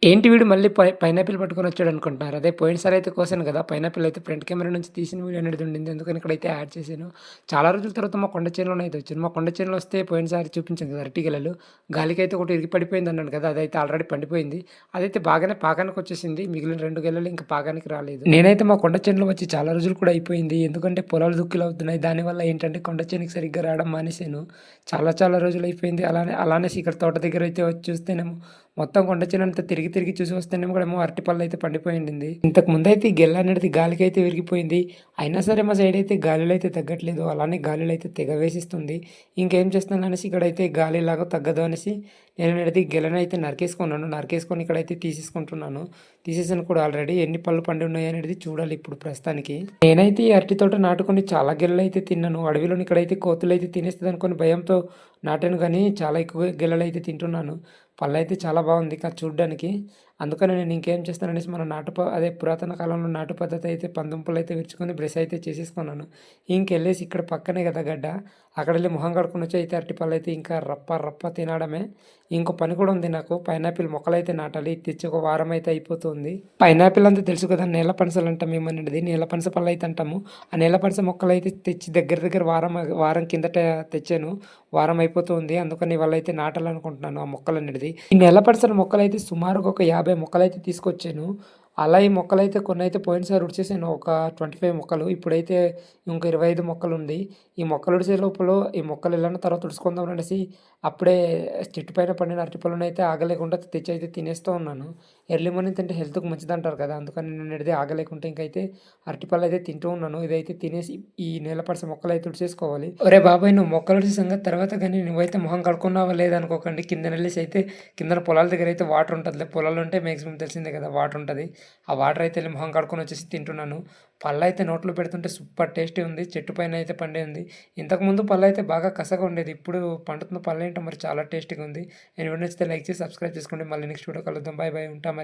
ఏంటి వీడు మళ్ళీ పైనాపిల్ పట్టుకొనొచ్చాడనుకుంటున్నారా? అదే పోయినసారి అయితే కోసాను గదా! పైనాపిల్ అయితే ఫ్రంట్ కెమెరా నుంచి తీసిన వీడియో అనేది ఉండింది. అందుకని ఇక్కడైతే యాడ్ చేశాను. చాలా రోజుల తర్వాత మా కొండ చేనులోనైతే వచ్చింది. మా కొండ చేనులో వస్తే పోయినసారి చూపించాను కదా! అరటి గెలలు. గాలికైతే ఒకటి ఇరిగి పడిపోయిందన్నాను కదా! అదైతే ఆల్రెడీ పండిపోయింది. అదైతే బాగానే పాకానికొచ్చేసింది. మిగిలిన 2 గెలలు ఇంకా పాకానికి రాలేదు. నేనైతే మా కొండ చేనులో వచ్చి చాలా రోజులు కూడా అయిపోయింది. ఎందుకంటే పొలాలు దుక్కిలవుతున్నాయి. దానివల్ల ఏంటంటే కొండ చేనుకి సరిగ్గా రావడం మానేశాను. చాలా చాలా రోజులయిపోయింది. అలానేసి ఇక్కడ తోట దగ్గరైతే వచ్చి చూస్తేనేమో మొత్తం కొండ చేనంతా తిరిగి తిరిగి చూసి వస్తేనేమో కూడామో అరటి పళ్ళైతే పండిపోయి ఉండింది. ఇంతకు ముందైతే ఈ గెల అనేది గాలికైతే విరిగిపోయింది. అయినా సరే మా సైడ్ అయితే గాలులు అయితే తగ్గట్లేదు. అలానే గాలులు అయితే తెగ వేసిస్తుంది. ఇంకేం చేస్తున్నాను అనేసి ఇక్కడైతే గాలి ఎలాగో తగ్గదు అనేసి నేననేది గెలనైతే నరికేసుకున్నాను. నరికేసుకొని ఇక్కడైతే తీసేసుకుంటున్నాను. తీసేసాను కూడా ఆల్రెడీ. ఎన్ని పళ్ళు పండి ఉన్నాయి అనేది చూడాలి ఇప్పుడు ప్రస్తుతానికి. నేనైతే ఈ అరటి తోట నాటుకొని చాలా గెలలైతే తిన్నాను. అడవిలోని ఇక్కడైతే కోతులైతే తినేస్తదనుకోని భయంతో నాటాను గానీ చాలా ఎక్కువ గెలలైతే తింటున్నాను. పళ్ళైతే చాలా బాగుంది చూడ్డానికి. అందుకని నేను ఇంకేం చేస్తాననేసి మన అదే పురాతన కాలంలో నాటు పద్ధతి అయితే పందుంపులైతే విరుచుకొని బ్రష్ అయితే చేసేసుకున్నాను. ఇంకెళ్ళేసి ఇక్కడ పక్కనే కదా గడ్డ. అక్కడెళ్ళి మొహం కడుక్కొనొచ్చి అయితే అరటిపళ్ళైతే ఇంకా రప్ప రప్ప తినడమే. ఇంకో పని కూడా ఉంది నాకు. పైనాపిల్ మొక్కలైతే నాటాలి. తెచ్చి ఒక వారం అయితే అయిపోతుంది. పైనాపిల్ అంతా తెలుసు కదా! నేల పనసలు అంటాం మేమనేది. నేల పనస పళ్ళైతే అంటాము. ఆ నేల పనస మొక్కలైతే తెచ్చి దగ్గర దగ్గర వారం కిందట తెచ్చాను. వారం అయిపోతుంది. అందుకని ఇవాళైతే నాటాలనుకుంటున్నాను ఆ మొక్కలనేటిది. ఈ నేల పనసల మొక్కలైతే సుమారుగా ఒక 50 మొక్కలైతే తీసుకొచ్చాను. అలా ఈ మొక్కలైతే కొన్నైతే పోయినసారి ఉడిచేసాను ఒక 25 మొక్కలు. ఇప్పుడైతే ఇంక 25 మొక్కలుంది. ఈ మొక్కలు ఉడిసే లోపల ఈ మొక్కలు ఎల్లన్న తర్వాత ఉడుసుకుందాం అనేసి అప్పుడే చెట్టు పైన పండిన అరటిపళ్ళనైతే ఆగలేకుండా తెచ్చైతే తినేస్తూ ఉన్నాను. ఎర్లీ మార్నింగ్ తింటే హెల్త్‌కి మంచిదంటారు కదా! అందుకని నేననేది ఆగలేకుంటే ఇంకైతే అరటిపళ్ళైతే తింటూ ఉన్నాను. ఇదైతే తినేసి ఈ నేల పనస మొక్కలైతే ఉడిసేసుకోవాలి. ఒరేయ్ బాబాయ్! నువ్వు మొక్కలు ఉడిసే సంగతి తర్వాత గానీ నువ్వైతే మొహం కడుక్కున్నావా లేదా అనుకోకండి. కిందనెళ్ళేసి అయితే కిందన పొలాల దగ్గరైతే వాటర్ ఉంటదిలే. పొలాలు ఉంటే మాక్సిమం తెలిసిందే కదా! వాటర్ ఉంటది. ఆ వాటర్ అయితే ఎళ్లి మొహం కడుక్కొని వచ్చేసి తింటున్నాను. పళ్ళైతే నోట్లో పెడుతుంటే సూపర్ టేస్టీ ఉంది. చెట్టు పైన అయితే పండి ఉంది. ఇంతకుముందు పళ్ళైతే బాగా కసగా ఉండేది. ఇప్పుడు పండుతున్న పళ్ళేంటో మరి చాలా టేస్టీగా ఉంది. ఈ వీడియో నచ్చితే లైక్ చేసి సబ్స్క్రైబ్ చేసుకోండి. మళ్ళీ నెక్స్ట్ వీడియో కలుద్దాం. Bye bye. ఉంటా మరి.